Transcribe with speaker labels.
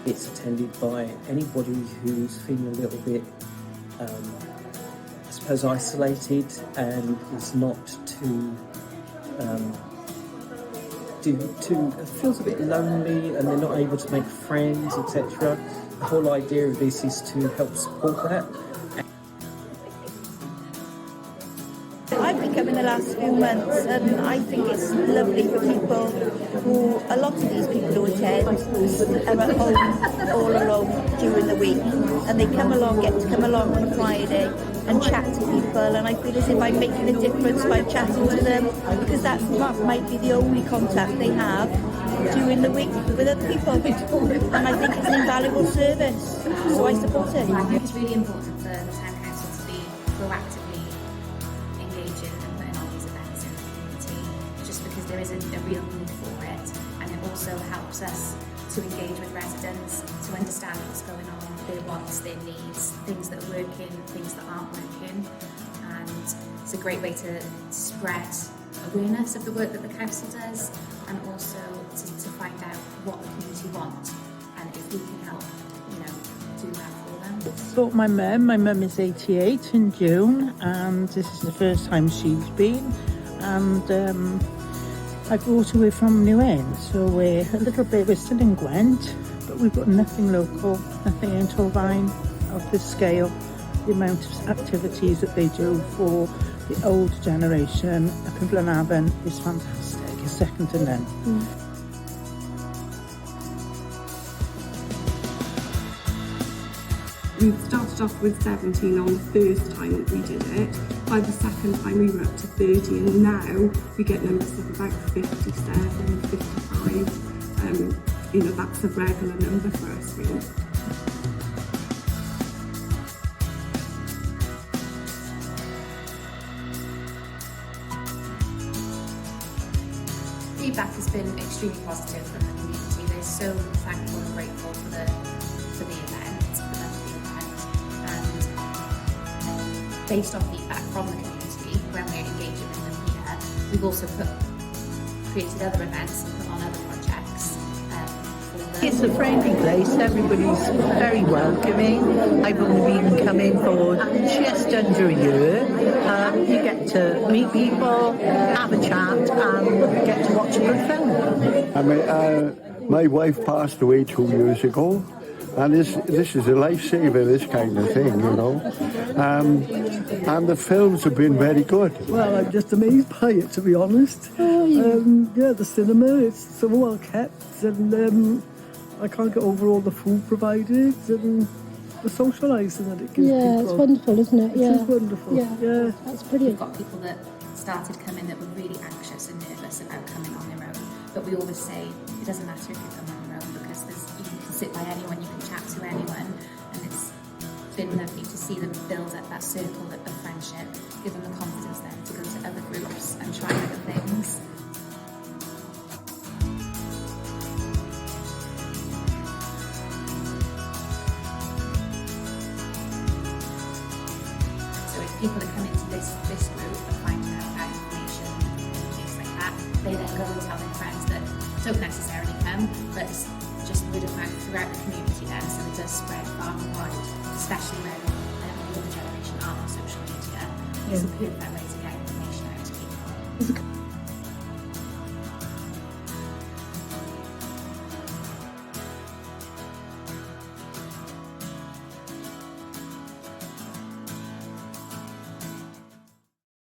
Speaker 1: It's attended by anybody who's feeling a little bit, I suppose, isolated and is not feels a bit lonely and they're not able to make friends, etc. The whole idea of this is to help support that.
Speaker 2: I've been coming the last few months and I think it's lovely for people who, a lot of these people who attend are at home all alone during the week, and they get to come along on a Friday and chat to people, and I feel as if I'm making a difference by chatting to them, because that might be the only contact they have during the week with other people, and I think it's an invaluable service, so I support it.
Speaker 3: I think it's really important for the Town Council to be proactively engaging and putting on these events in the community, just because there is a real need for it, and it also helps us to engage with residents, to understand what's going on, their wants, their needs, things that are working, things that aren't working, and it's a great way to spread awareness of the work that the council does, and also to find out what the community want, and if we can help, do that for them.
Speaker 4: So my mum is 88 in June, and this is the first time she's been, and I brought her from Neuadd, so we're still in Gwent, but we've got nothing local, nothing in Torfaen of this scale. The amount of activities that they do for the old generation up in Blaenafon is fantastic, it's second to none.
Speaker 5: We started off with 17 on the first time that we did it. By the second time we were up to 30, and now we get numbers of about 57, 55. That's a regular number for us, really.
Speaker 3: Feedback has been extremely positive from the community. They're so thankful and grateful for the event, the monthly event, and based on feedback from the community, when we're engaging with them here, we've also created other events and put on other projects.
Speaker 6: It's a friendly place, everybody's very welcoming. I've only been coming for just under a year. You get to meet people, have a chat, and get to watch a good film.
Speaker 7: My wife passed away 2 years ago, and this is a lifesaver, this kind of thing, and the films have been very good.
Speaker 8: Well, I'm just amazed by it, to be honest. The cinema is so well kept, and I can't get over all the food provided and the socialising that it gives people.
Speaker 9: Yeah, it's wonderful, isn't it?
Speaker 8: It is wonderful.
Speaker 9: Yeah, that's brilliant.
Speaker 3: We've got people that started coming that were really anxious and nervous about coming on their own, but we always say it doesn't matter if you come on your own, because you can sit by anyone, you can chat to anyone, and it's been lovely to see them build up that circle of friendship, give them the confidence then to go to other groups and try other things. People that come into this group are finding out about information, things like that. They then go and tell their friends that don't necessarily come, but just word of mouth throughout the community then, so it does spread far and wide, especially when the older generation aren't on social media. It's a perfect way to get information out to people.